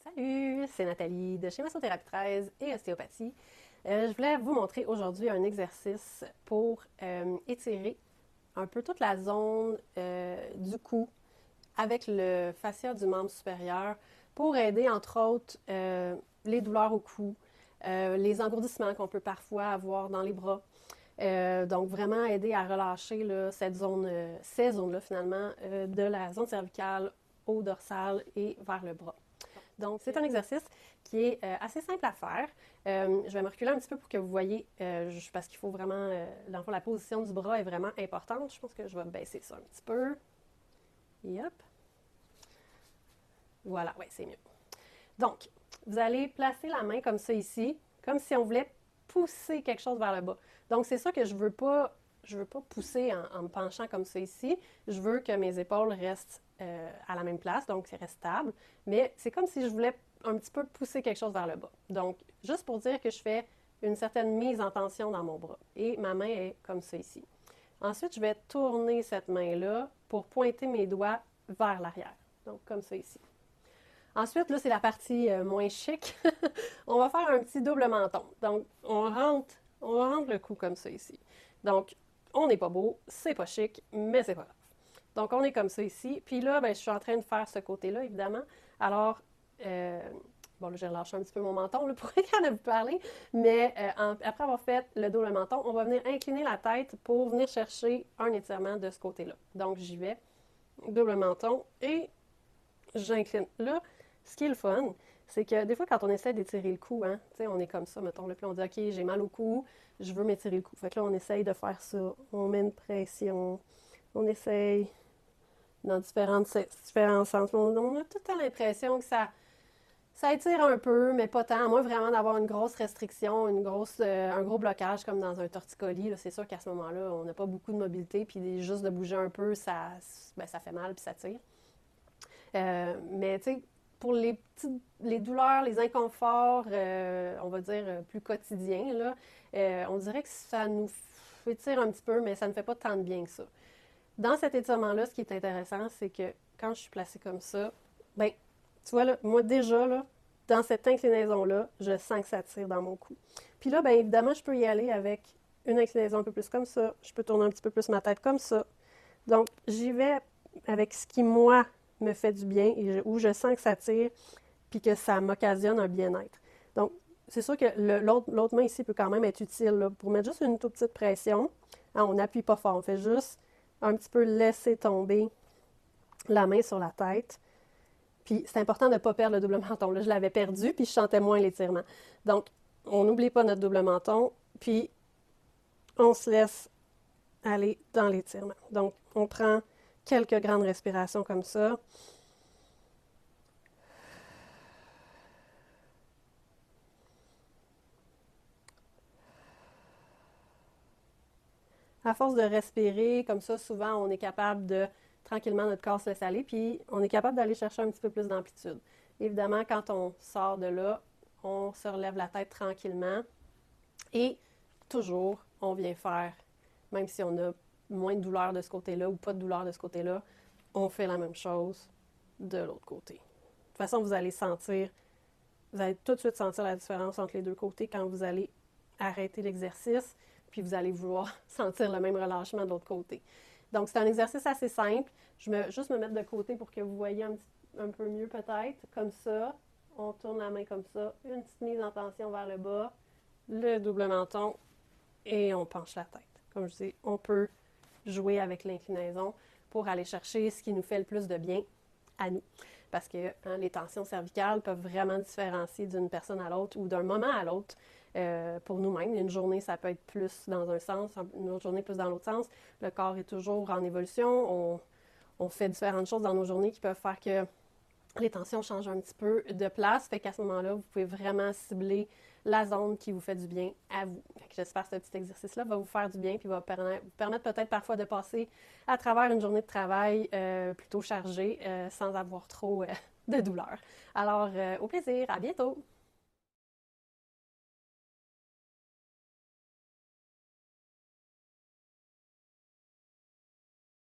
Salut, c'est Nathalie de chez Massothérapie 13 et Ostéopathie. Je voulais vous montrer aujourd'hui un exercice pour étirer un peu toute la zone du cou avec le fascia du membre supérieur pour aider entre autres les douleurs au cou, les engourdissements qu'on peut parfois avoir dans les bras. Donc vraiment aider à relâcher là, ces zones-là finalement de la zone cervicale au dorsal et vers le bras. Donc, c'est un exercice qui est assez simple à faire. Je vais me reculer un petit peu pour que vous voyez, parce qu'il faut vraiment, dans le fond, la position du bras est vraiment importante. Je pense que je vais baisser ça un petit peu. Et hop. Voilà, ouais, c'est mieux. Donc, vous allez placer la main comme ça ici, comme si on voulait pousser quelque chose vers le bas. Donc, c'est ça que je veux pas pousser en me penchant comme ça ici. Je veux que mes épaules restent à la même place, donc c'est reste stable. Mais c'est comme si je voulais un petit peu pousser quelque chose vers le bas. Donc, juste pour dire que je fais une certaine mise en tension dans mon bras. Et ma main est comme ça ici. Ensuite, je vais tourner cette main-là pour pointer mes doigts vers l'arrière. Donc, comme ça ici. Ensuite, là, c'est la partie moins chic. On va faire un petit double menton. Donc, on rentre le cou comme ça ici. Donc, on n'est pas beau, c'est pas chic, mais c'est pas grave. Donc, on est comme ça ici. Puis là, ben, je suis en train de faire ce côté-là, évidemment. Alors, euh, bon, là, j'ai relâché un petit peu mon menton là, pour en vous parler. Mais après avoir fait le double menton, on va venir incliner la tête pour venir chercher un étirement de ce côté-là. Donc, j'y vais, double menton, et j'incline. Là, ce qui est le fun, c'est que des fois, quand on essaie d'étirer le cou, hein, on est comme ça, mettons, là, puis on dit, OK, j'ai mal au cou, je veux m'étirer le cou. Fait que là, on essaye de faire ça. On met une pression, on essaye dans différents sens. On a tout le temps l'impression que ça étire un peu, mais pas tant. À moins vraiment d'avoir une grosse restriction, un gros blocage comme dans un torticolis. C'est sûr qu'à ce moment-là, on n'a pas beaucoup de mobilité, puis juste de bouger un peu, ça fait mal, puis ça tire. Mais tu sais, pour les douleurs, les inconforts, on va dire plus quotidiens, là, on dirait que ça nous étire un petit peu, mais ça ne fait pas tant de bien que ça. Dans cet étirement-là, ce qui est intéressant, c'est que quand je suis placée comme ça, ben, tu vois, là, moi déjà, là, dans cette inclinaison-là, je sens que ça tire dans mon cou. Puis là, bien évidemment, je peux y aller avec une inclinaison un peu plus comme ça. Je peux tourner un petit peu plus ma tête comme ça. Donc, j'y vais avec ce qui, moi, me fait du bien et où je sens que ça tire puis que ça m'occasionne un bien-être. Donc, c'est sûr que l'autre main ici peut quand même être utile là, pour mettre juste une toute petite pression. Hein, on n'appuie pas fort, on fait juste un petit peu laisser tomber la main sur la tête. Puis c'est important de ne pas perdre le double menton. Là, je l'avais perdu, puis je sentais moins l'étirement. Donc, on n'oublie pas notre double menton, puis on se laisse aller dans l'étirement. Donc, on prend quelques grandes respirations comme ça. À force de respirer, comme ça, souvent, on est capable de, tranquillement, notre corps se laisse aller, puis on est capable d'aller chercher un petit peu plus d'amplitude. Évidemment, quand on sort de là, on se relève la tête tranquillement et toujours, on vient faire, même si on a moins de douleur de ce côté-là ou pas de douleur de ce côté-là, on fait la même chose de l'autre côté. De toute façon, vous allez tout de suite sentir la différence entre les deux côtés quand vous allez arrêter l'exercice, puis vous allez vouloir sentir le même relâchement de l'autre côté. Donc, c'est un exercice assez simple. Je vais juste me mettre de côté pour que vous voyez un peu mieux peut-être. Comme ça, on tourne la main comme ça, une petite mise en tension vers le bas, le double menton, et on penche la tête. Comme je dis, on peut jouer avec l'inclinaison pour aller chercher ce qui nous fait le plus de bien à nous. Parce que hein, les tensions cervicales peuvent vraiment différencier d'une personne à l'autre ou d'un moment à l'autre pour nous-mêmes. Une journée, ça peut être plus dans un sens, une autre journée plus dans l'autre sens. Le corps est toujours en évolution. On fait différentes choses dans nos journées qui peuvent faire que les tensions changent un petit peu de place. Fait qu'à ce moment-là, vous pouvez vraiment cibler la zone qui vous fait du bien à vous. J'espère que ce petit exercice-là va vous faire du bien puis va vous permettre peut-être parfois de passer à travers une journée de travail plutôt chargée sans avoir trop de douleur. Alors, au plaisir, à bientôt!